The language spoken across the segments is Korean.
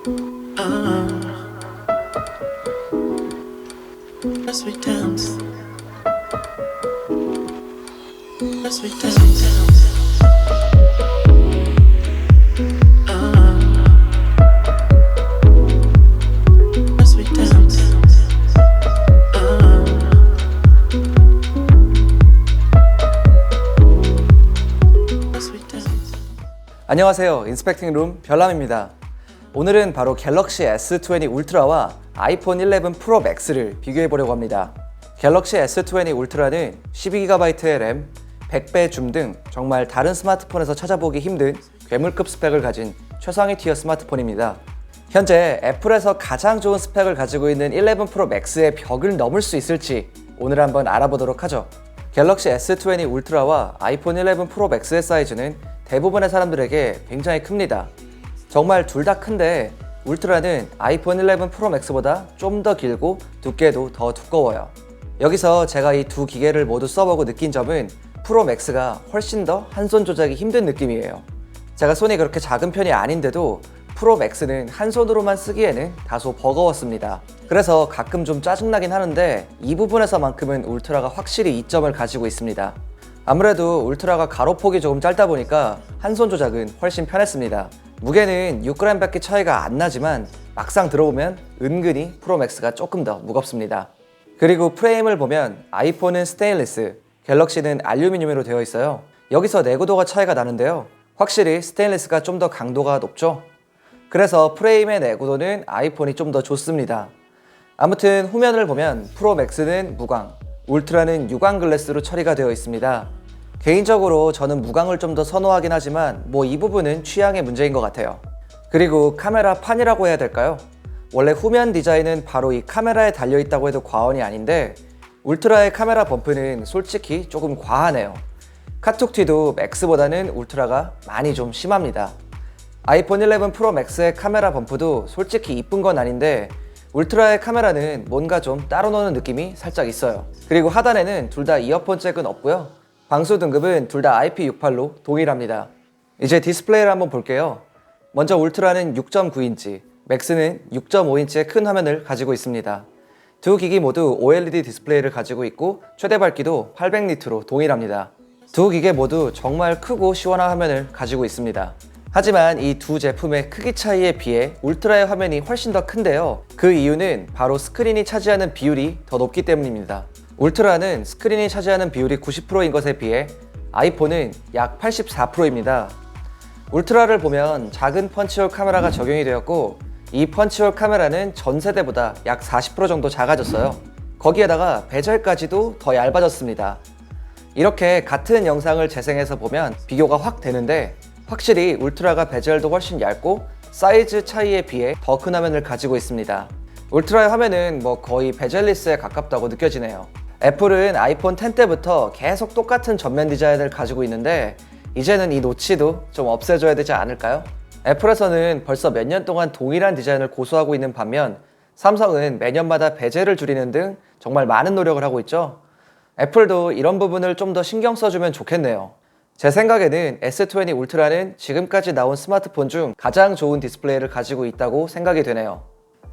As we dance, as we dance, as we dance, as we dance. 안녕하세요. 인스펙팅 룸 별남입니다. 오늘은 바로 갤럭시 S20 울트라와 아이폰 11 프로 맥스를 비교해 보려고 합니다. 갤럭시 S20 울트라는 12GB의 램, 100배 줌 등 정말 다른 스마트폰에서 찾아보기 힘든 괴물급 스펙을 가진 최상위 티어 스마트폰입니다. 현재 애플에서 가장 좋은 스펙을 가지고 있는 11 프로 맥스의 벽을 넘을 수 있을지 오늘 한번 알아보도록 하죠. 갤럭시 S20 울트라와 아이폰 11 프로 맥스의 사이즈는 대부분의 사람들에게 굉장히 큽니다. 정말 둘 다 큰데 울트라는 아이폰 11 프로 맥스보다 좀 더 길고 두께도 더 두꺼워요. 여기서 제가 이 두 기계를 모두 써보고 느낀 점은 프로 맥스가 훨씬 더 한 손 조작이 힘든 느낌이에요. 제가 손이 그렇게 작은 편이 아닌데도 프로 맥스는 한 손으로만 쓰기에는 다소 버거웠습니다. 그래서 가끔 좀 짜증나긴 하는데 이 부분에서만큼은 울트라가 확실히 이점을 가지고 있습니다. 아무래도 울트라가 가로폭이 조금 짧다 보니까 한 손 조작은 훨씬 편했습니다. 무게는 6g밖에 차이가 안 나지만 막상 들어보면 은근히 프로맥스가 조금 더 무겁습니다. 그리고 프레임을 보면 아이폰은 스테인리스, 갤럭시는 알루미늄으로 되어 있어요. 여기서 내구도가 차이가 나는데요. 확실히 스테인리스가 좀 더 강도가 높죠? 그래서 프레임의 내구도는 아이폰이 좀 더 좋습니다. 아무튼 후면을 보면 프로맥스는 무광, 울트라는 유광 글래스로 처리가 되어 있습니다. 개인적으로 저는 무광을 좀 더 선호하긴 하지만 이 부분은 취향의 문제인 것 같아요. 그리고 카메라 판이라고 해야 될까요? 원래 후면 디자인은 바로 이 카메라에 달려있다고 해도 과언이 아닌데 울트라의 카메라 범프는 솔직히 조금 과하네요. 카툭튀도 맥스보다는 울트라가 많이 좀 심합니다. 아이폰 11 프로 맥스의 카메라 범프도 솔직히 이쁜 건 아닌데 울트라의 카메라는 뭔가 좀 따로 노는 느낌이 살짝 있어요. 그리고 하단에는 둘 다 이어폰 잭은 없고요. 방수 등급은 둘 다 IP68로 동일합니다. 이제 디스플레이를 한번 볼게요. 먼저 울트라는 6.9인치, 맥스는 6.5인치의 큰 화면을 가지고 있습니다. 두 기기 모두 OLED 디스플레이를 가지고 있고 최대 밝기도 800니트로 동일합니다. 두 기계 모두 정말 크고 시원한 화면을 가지고 있습니다. 하지만 이 두 제품의 크기 차이에 비해 울트라의 화면이 훨씬 더 큰데요. 그 이유는 바로 스크린이 차지하는 비율이 더 높기 때문입니다. 울트라는 스크린이 차지하는 비율이 90%인 것에 비해 아이폰은 약 84%입니다. 울트라를 보면 작은 펀치홀 카메라가 적용이 되었고 이 펀치홀 카메라는 전 세대보다 약 40% 정도 작아졌어요. 거기에다가 베젤까지도 더 얇아졌습니다. 이렇게 같은 영상을 재생해서 보면 비교가 확 되는데 확실히 울트라가 베젤도 훨씬 얇고 사이즈 차이에 비해 더 큰 화면을 가지고 있습니다. 울트라의 화면은 거의 베젤리스에 가깝다고 느껴지네요. 애플은 아이폰 X 때부터 계속 똑같은 전면 디자인을 가지고 있는데 이제는 이 노치도 좀 없애줘야 되지 않을까요? 애플에서는 벌써 몇 년 동안 동일한 디자인을 고수하고 있는 반면 삼성은 매년마다 베젤을 줄이는 등 정말 많은 노력을 하고 있죠. 애플도 이런 부분을 좀 더 신경 써주면 좋겠네요. 제 생각에는 S20 울트라는 지금까지 나온 스마트폰 중 가장 좋은 디스플레이를 가지고 있다고 생각이 되네요.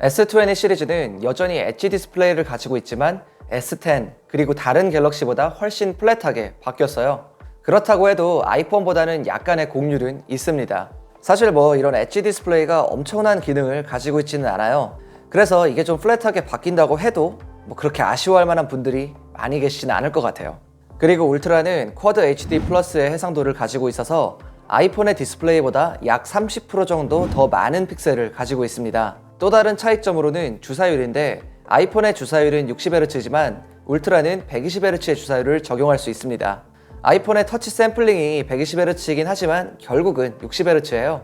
S20 시리즈는 여전히 엣지 디스플레이를 가지고 있지만 S10 그리고 다른 갤럭시보다 훨씬 플랫하게 바뀌었어요. 그렇다고 해도 아이폰보다는 약간의 곡률은 있습니다. 사실 이런 엣지 디스플레이가 엄청난 기능을 가지고 있지는 않아요. 그래서 이게 좀 플랫하게 바뀐다고 해도 그렇게 아쉬워할 만한 분들이 많이 계시지는 않을 것 같아요. 그리고 울트라는 쿼드 HD 플러스의 해상도를 가지고 있어서 아이폰의 디스플레이보다 약 30% 정도 더 많은 픽셀을 가지고 있습니다. 또 다른 차이점으로는 주사율인데 아이폰의 주사율은 60Hz지만 울트라는 120Hz의 주사율을 적용할 수 있습니다. 아이폰의 터치 샘플링이 120Hz이긴 하지만 결국은 60Hz예요.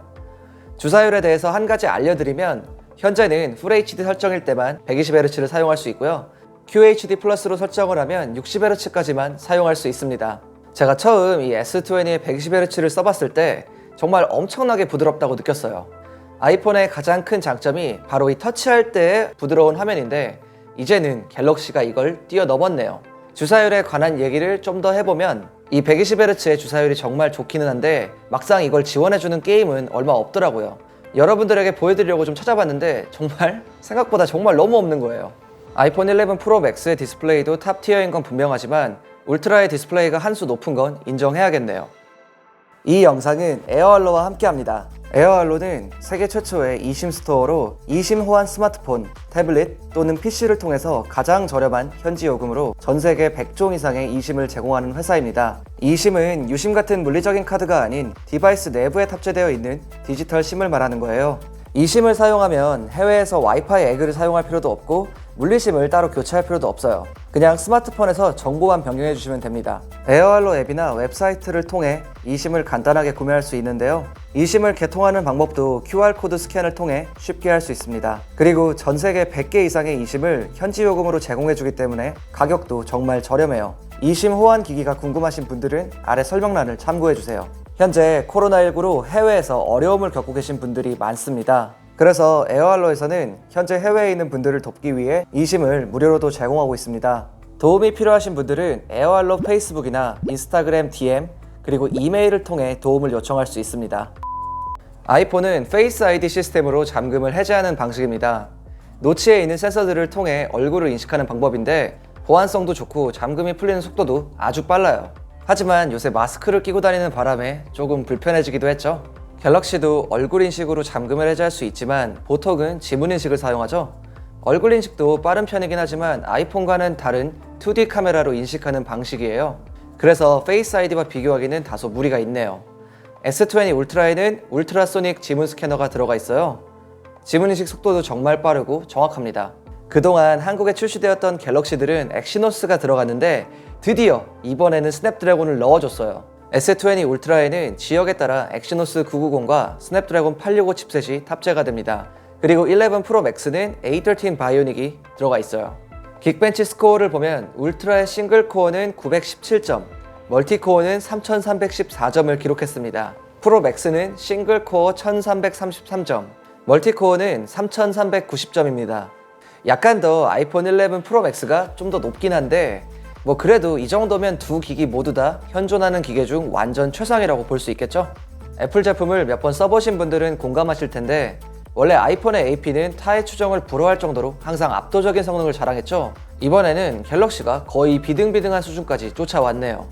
주사율에 대해서 한 가지 알려드리면 현재는 FHD 설정일 때만 120Hz를 사용할 수 있고요. QHD 플러스로 설정을 하면 60Hz까지만 사용할 수 있습니다. 제가 처음 이 S20의 120Hz를 써봤을 때 정말 엄청나게 부드럽다고 느꼈어요. 아이폰의 가장 큰 장점이 바로 이 터치할 때의 부드러운 화면인데 이제는 갤럭시가 이걸 뛰어넘었네요. 주사율에 관한 얘기를 좀 더 해보면 이 120Hz의 주사율이 정말 좋기는 한데 막상 이걸 지원해주는 게임은 얼마 없더라고요. 여러분들에게 보여드리려고 좀 찾아봤는데 생각보다 정말 너무 없는 거예요. 아이폰 11 프로 맥스의 디스플레이도 탑 티어인 건 분명하지만 울트라의 디스플레이가 한 수 높은 건 인정해야겠네요. 이 영상은 에어알로와 함께합니다. 에어알로는 세계 최초의 eSIM 스토어로 eSIM 호환 스마트폰, 태블릿 또는 PC를 통해서 가장 저렴한 현지 요금으로 전 세계 100종 이상의 eSIM을 제공하는 회사입니다. eSIM은 유심 같은 물리적인 카드가 아닌 디바이스 내부에 탑재되어 있는 디지털 심을 말하는 거예요. eSIM을 사용하면 해외에서 와이파이 액을 사용할 필요도 없고 물리심을 따로 교체할 필요도 없어요. 그냥 스마트폰에서 정보만 변경해 주시면 됩니다. 에어알로 앱이나 웹사이트를 통해 eSIM을 간단하게 구매할 수 있는데요. eSIM을 개통하는 방법도 QR코드 스캔을 통해 쉽게 할 수 있습니다. 그리고 전 세계 100개 이상의 eSIM을 현지 요금으로 제공해 주기 때문에 가격도 정말 저렴해요. eSIM 호환 기기가 궁금하신 분들은 아래 설명란을 참고해 주세요. 현재 코로나19로 해외에서 어려움을 겪고 계신 분들이 많습니다. 그래서 에어알로에서는 현재 해외에 있는 분들을 돕기 위해 eSIM을 무료로도 제공하고 있습니다. 도움이 필요하신 분들은 에어알로 페이스북이나 인스타그램 DM 그리고 이메일을 통해 도움을 요청할 수 있습니다. 아이폰은 페이스 아이디 시스템으로 잠금을 해제하는 방식입니다. 노치에 있는 센서들을 통해 얼굴을 인식하는 방법인데 보안성도 좋고 잠금이 풀리는 속도도 아주 빨라요. 하지만 요새 마스크를 끼고 다니는 바람에 조금 불편해지기도 했죠. 갤럭시도 얼굴 인식으로 잠금을 해제할 수 있지만 보통은 지문 인식을 사용하죠. 얼굴 인식도 빠른 편이긴 하지만 아이폰과는 다른 2D 카메라로 인식하는 방식이에요. 그래서 페이스 아이디와 비교하기는 다소 무리가 있네요. S20 울트라에는 울트라소닉 지문 스캐너가 들어가 있어요. 지문 인식 속도도 정말 빠르고 정확합니다. 그동안 한국에 출시되었던 갤럭시들은 엑시노스가 들어갔는데 드디어 이번에는 스냅드래곤을 넣어줬어요. S20 울트라에는 지역에 따라 엑시노스 990과 스냅드래곤 865 칩셋이 탑재가 됩니다. 그리고 11 프로 맥스는 A13 바이오닉이 들어가 있어요. 긱벤치 스코어를 보면 울트라의 싱글 코어는 917점, 멀티 코어는 3314점을 기록했습니다. 프로 맥스는 싱글 코어 1333점, 멀티 코어는 3390점입니다. 약간 더 아이폰 11 프로 맥스가 좀 더 높긴 한데 그래도 이 정도면 두 기기 모두 다 현존하는 기계 중 완전 최상이라고 볼 수 있겠죠? 애플 제품을 몇 번 써보신 분들은 공감하실 텐데 원래 아이폰의 AP는 타의 추정을 불허할 정도로 항상 압도적인 성능을 자랑했죠? 이번에는 갤럭시가 거의 비등비등한 수준까지 쫓아왔네요.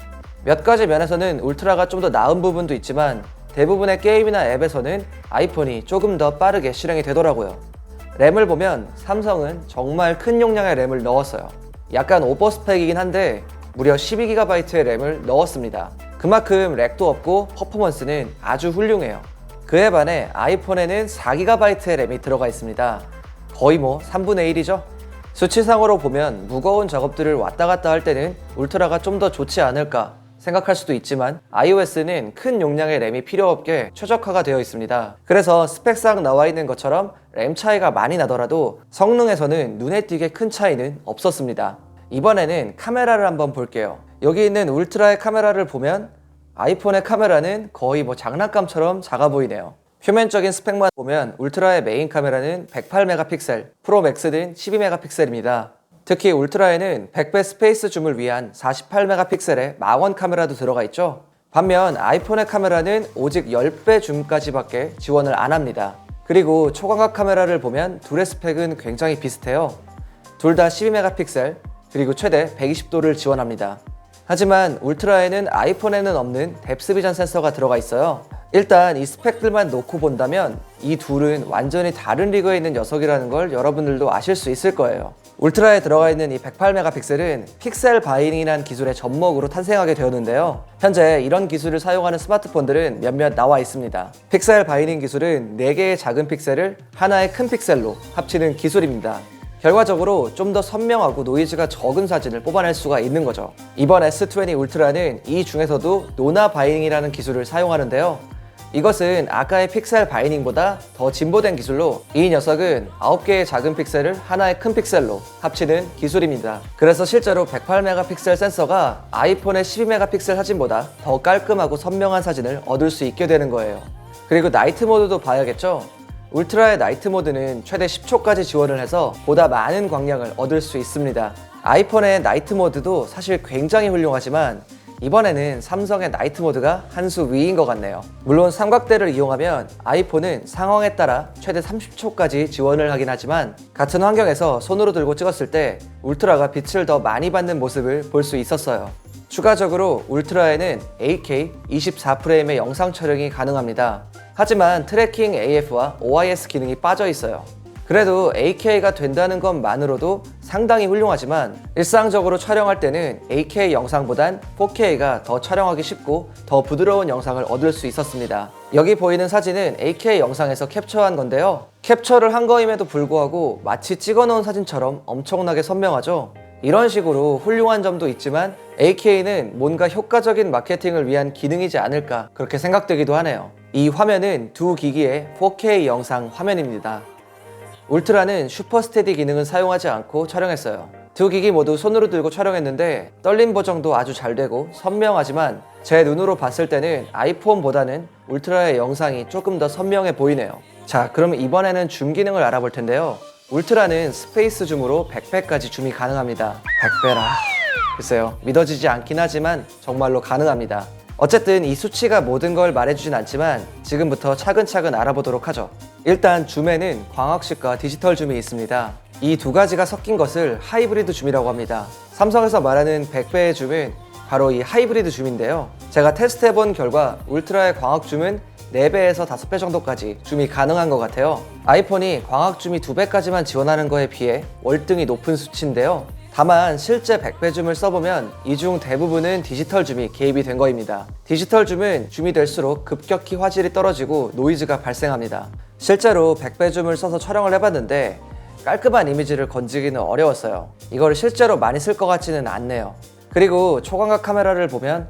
몇 가지 면에서는 울트라가 좀 더 나은 부분도 있지만 대부분의 게임이나 앱에서는 아이폰이 조금 더 빠르게 실행이 되더라고요. 램을 보면 삼성은 정말 큰 용량의 램을 넣었어요. 약간 오버 스펙이긴 한데 무려 12GB의 램을 넣었습니다. 그만큼 렉도 없고 퍼포먼스는 아주 훌륭해요. 그에 반해 아이폰에는 4GB의 램이 들어가 있습니다. 거의 3분의 1이죠? 수치상으로 보면 무거운 작업들을 왔다 갔다 할 때는 울트라가 좀 더 좋지 않을까 생각할 수도 있지만 iOS는 큰 용량의 램이 필요 없게 최적화가 되어 있습니다. 그래서 스펙상 나와 있는 것처럼 램 차이가 많이 나더라도 성능에서는 눈에 띄게 큰 차이는 없었습니다. 이번에는 카메라를 한번 볼게요. 여기 있는 울트라의 카메라를 보면 아이폰의 카메라는 거의 장난감처럼 작아 보이네요. 표면적인 스펙만 보면 울트라의 메인 카메라는 108메가픽셀, 프로 맥스는 12메가픽셀입니다. 특히 울트라에는 100배 스페이스 줌을 위한 48메가픽셀의 망원 카메라도 들어가 있죠. 반면 아이폰의 카메라는 오직 10배 줌까지밖에 지원을 안 합니다. 그리고 초광각 카메라를 보면 둘의 스펙은 굉장히 비슷해요. 둘 다 12메가픽셀, 그리고 최대 120도를 지원합니다. 하지만 울트라에는 아이폰에는 없는 뎁스 비전 센서가 들어가 있어요. 일단 이 스펙들만 놓고 본다면 이 둘은 완전히 다른 리그에 있는 녀석이라는 걸 여러분들도 아실 수 있을 거예요. 울트라에 들어가 있는 이 108메가픽셀은 픽셀 바이닝이라는 기술의 접목으로 탄생하게 되었는데요. 현재 이런 기술을 사용하는 스마트폰들은 몇몇 나와 있습니다. 픽셀 바이닝 기술은 4개의 작은 픽셀을 하나의 큰 픽셀로 합치는 기술입니다. 결과적으로 좀 더 선명하고 노이즈가 적은 사진을 뽑아낼 수가 있는 거죠. 이번 S20 울트라는 이 중에서도 노나 바이닝이라는 기술을 사용하는데요. 이것은 아까의 픽셀 바이닝보다 더 진보된 기술로 이 녀석은 9개의 작은 픽셀을 하나의 큰 픽셀로 합치는 기술입니다. 그래서 실제로 108메가픽셀 센서가 아이폰의 12메가픽셀 사진보다 더 깔끔하고 선명한 사진을 얻을 수 있게 되는 거예요. 그리고 나이트 모드도 봐야겠죠? 울트라의 나이트 모드는 최대 10초까지 지원을 해서 보다 많은 광량을 얻을 수 있습니다. 아이폰의 나이트 모드도 사실 굉장히 훌륭하지만 이번에는 삼성의 나이트 모드가 한 수 위인 것 같네요. 물론 삼각대를 이용하면 아이폰은 상황에 따라 최대 30초까지 지원을 하긴 하지만 같은 환경에서 손으로 들고 찍었을 때 울트라가 빛을 더 많이 받는 모습을 볼 수 있었어요. 추가적으로 울트라에는 8K 24프레임의 영상 촬영이 가능합니다. 하지만 트래킹 AF와 OIS 기능이 빠져 있어요. 그래도 8K가 된다는 것만으로도 상당히 훌륭하지만 일상적으로 촬영할 때는 8K 영상보단 4K가 더 촬영하기 쉽고 더 부드러운 영상을 얻을 수 있었습니다. 여기 보이는 사진은 8K 영상에서 캡처한 건데요. 캡처를 한 거임에도 불구하고 마치 찍어놓은 사진처럼 엄청나게 선명하죠. 이런 식으로 훌륭한 점도 있지만 8K는 뭔가 효과적인 마케팅을 위한 기능이지 않을까 그렇게 생각되기도 하네요. 이 화면은 두 기기의 4K 영상 화면입니다. 울트라는 슈퍼 스테디 기능은 사용하지 않고 촬영했어요. 두 기기 모두 손으로 들고 촬영했는데 떨림 보정도 아주 잘 되고 선명하지만 제 눈으로 봤을 때는 아이폰보다는 울트라의 영상이 조금 더 선명해 보이네요. 자, 그럼 이번에는 줌 기능을 알아볼 텐데요. 울트라는 스페이스 줌으로 100배까지 줌이 가능합니다. 100배라. 글쎄요, 믿어지지 않긴 하지만 정말로 가능합니다. 어쨌든 이 수치가 모든 걸 말해주진 않지만 지금부터 차근차근 알아보도록 하죠. 일단 줌에는 광학식과 디지털 줌이 있습니다. 이 두 가지가 섞인 것을 하이브리드 줌이라고 합니다. 삼성에서 말하는 100배의 줌은 바로 이 하이브리드 줌인데요. 제가 테스트해본 결과 울트라의 광학 줌은 4배에서 5배 정도까지 줌이 가능한 것 같아요. 아이폰이 광학 줌이 2배까지만 지원하는 거에 비해 월등히 높은 수치인데요. 다만 실제 100배 줌을 써보면 이 중 대부분은 디지털 줌이 개입이 된 거입니다. 디지털 줌은 줌이 될수록 급격히 화질이 떨어지고 노이즈가 발생합니다. 실제로 100배 줌을 써서 촬영을 해봤는데 깔끔한 이미지를 건지기는 어려웠어요. 이걸 실제로 많이 쓸 것 같지는 않네요. 그리고 초광각 카메라를 보면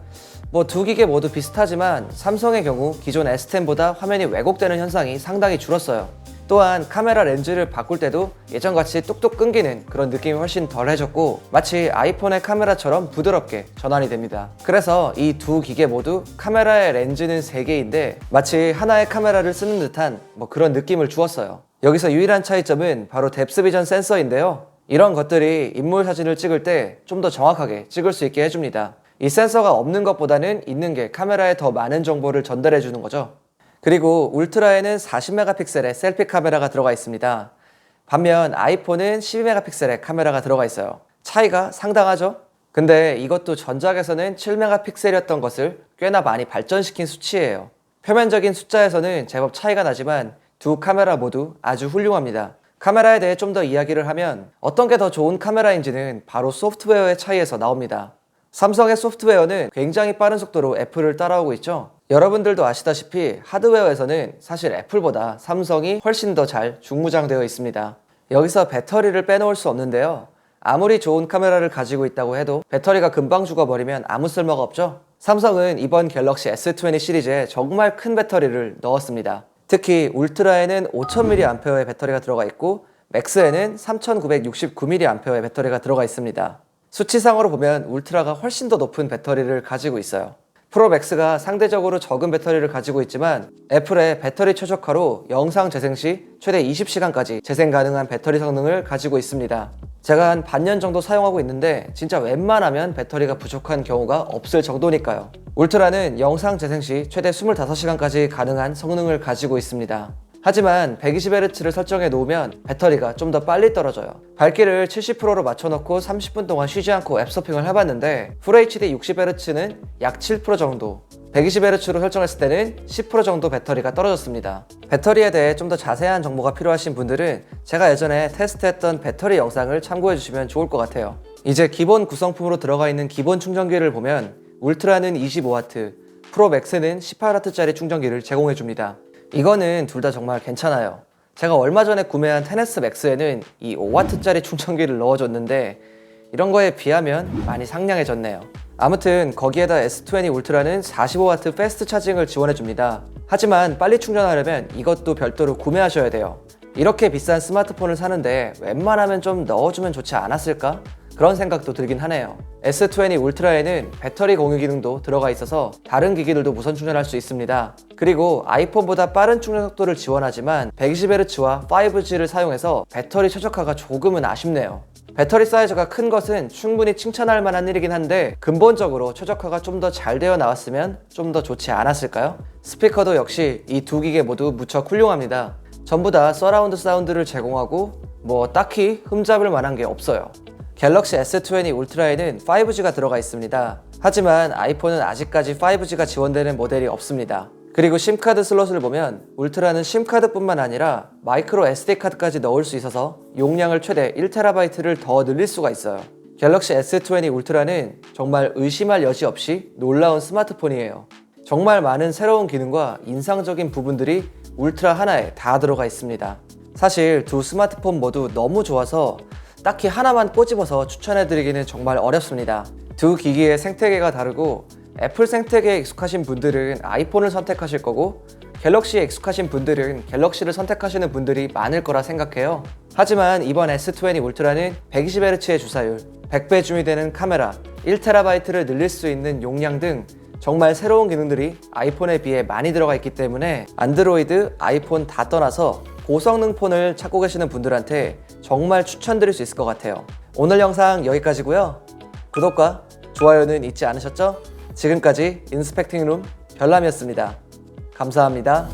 두 기계 모두 비슷하지만 삼성의 경우 기존 S10보다 화면이 왜곡되는 현상이 상당히 줄었어요. 또한 카메라 렌즈를 바꿀 때도 예전같이 뚝뚝 끊기는 그런 느낌이 훨씬 덜해졌고 마치 아이폰의 카메라처럼 부드럽게 전환이 됩니다. 그래서 이 두 기계 모두 카메라의 렌즈는 3개인데 마치 하나의 카메라를 쓰는 듯한 그런 느낌을 주었어요. 여기서 유일한 차이점은 바로 뎁스 비전 센서인데요. 이런 것들이 인물 사진을 찍을 때 좀 더 정확하게 찍을 수 있게 해줍니다. 이 센서가 없는 것보다는 있는 게 카메라에 더 많은 정보를 전달해 주는 거죠. 그리고 울트라에는 40메가픽셀의 셀피 카메라가 들어가 있습니다. 반면 아이폰은 12메가픽셀의 카메라가 들어가 있어요. 차이가 상당하죠? 근데 이것도 전작에서는 7메가픽셀이었던 것을 꽤나 많이 발전시킨 수치예요. 표면적인 숫자에서는 제법 차이가 나지만 두 카메라 모두 아주 훌륭합니다. 카메라에 대해 좀 더 이야기를 하면 어떤 게 더 좋은 카메라인지는 바로 소프트웨어의 차이에서 나옵니다. 삼성의 소프트웨어는 굉장히 빠른 속도로 애플을 따라오고 있죠. 여러분들도 아시다시피 하드웨어에서는 사실 애플보다 삼성이 훨씬 더 잘 중무장되어 있습니다. 여기서 배터리를 빼놓을 수 없는데요. 아무리 좋은 카메라를 가지고 있다고 해도 배터리가 금방 죽어버리면 아무 쓸모가 없죠. 삼성은 이번 갤럭시 S20 시리즈에 정말 큰 배터리를 넣었습니다. 특히 울트라에는 5000mAh의 배터리가 들어가 있고 맥스에는 3969mAh의 배터리가 들어가 있습니다. 수치상으로 보면 울트라가 훨씬 더 높은 배터리를 가지고 있어요. 프로 맥스가 상대적으로 적은 배터리를 가지고 있지만 애플의 배터리 최적화로 영상 재생 시 최대 20시간까지 재생 가능한 배터리 성능을 가지고 있습니다. 제가 한 반년 정도 사용하고 있는데 진짜 웬만하면 배터리가 부족한 경우가 없을 정도니까요. 울트라는 영상 재생 시 최대 25시간까지 가능한 성능을 가지고 있습니다. 하지만 120Hz를 설정해 놓으면 배터리가 좀 더 빨리 떨어져요. 밝기를 70%로 맞춰놓고 30분 동안 쉬지 않고 앱 서핑을 해봤는데 FHD 60Hz는 약 7% 정도, 120Hz로 설정했을 때는 10% 정도 배터리가 떨어졌습니다. 배터리에 대해 좀 더 자세한 정보가 필요하신 분들은 제가 예전에 테스트했던 배터리 영상을 참고해 주시면 좋을 것 같아요. 이제 기본 구성품으로 들어가 있는 기본 충전기를 보면 울트라는 25W, 프로 맥스는 18W짜리 충전기를 제공해 줍니다. 이거는 둘 다 정말 괜찮아요. 제가 얼마 전에 구매한 10S 맥스에는 이 5W짜리 충전기를 넣어줬는데 이런 거에 비하면 많이 상냥해졌네요. 아무튼 거기에다 S20 울트라는 45W 패스트 차징을 지원해줍니다. 하지만 빨리 충전하려면 이것도 별도로 구매하셔야 돼요. 이렇게 비싼 스마트폰을 사는데 웬만하면 좀 넣어주면 좋지 않았을까? 그런 생각도 들긴 하네요. S20 울트라에는 배터리 공유 기능도 들어가 있어서 다른 기기들도 무선 충전할 수 있습니다. 그리고 아이폰보다 빠른 충전 속도를 지원하지만 120Hz와 5G를 사용해서 배터리 최적화가 조금은 아쉽네요. 배터리 사이즈가 큰 것은 충분히 칭찬할 만한 일이긴 한데 근본적으로 최적화가 좀 더 잘 되어 나왔으면 좀 더 좋지 않았을까요? 스피커도 역시 이 두 기계 모두 무척 훌륭합니다. 전부 다 서라운드 사운드를 제공하고 뭐 딱히 흠잡을 만한 게 없어요. 갤럭시 S20 울트라에는 5G가 들어가 있습니다. 하지만 아이폰은 아직까지 5G가 지원되는 모델이 없습니다. 그리고 심카드 슬롯을 보면 울트라는 심카드뿐만 아니라 마이크로 SD카드까지 넣을 수 있어서 용량을 최대 1TB를 더 늘릴 수가 있어요. 갤럭시 S20 울트라는 정말 의심할 여지 없이 놀라운 스마트폰이에요. 정말 많은 새로운 기능과 인상적인 부분들이 울트라 하나에 다 들어가 있습니다. 사실 두 스마트폰 모두 너무 좋아서 딱히 하나만 꼬집어서 추천해드리기는 정말 어렵습니다. 두 기기의 생태계가 다르고 애플 생태계에 익숙하신 분들은 아이폰을 선택하실 거고 갤럭시에 익숙하신 분들은 갤럭시를 선택하시는 분들이 많을 거라 생각해요. 하지만 이번 S20 울트라는 120Hz의 주사율, 100배 줌이 되는 카메라, 1TB를 늘릴 수 있는 용량 등 정말 새로운 기능들이 아이폰에 비해 많이 들어가 있기 때문에 안드로이드, 아이폰 다 떠나서 고성능 폰을 찾고 계시는 분들한테 정말 추천드릴 수 있을 것 같아요. 오늘 영상 여기까지고요. 구독과 좋아요는 잊지 않으셨죠? 지금까지 인스펙팅룸 별남이었습니다. 감사합니다.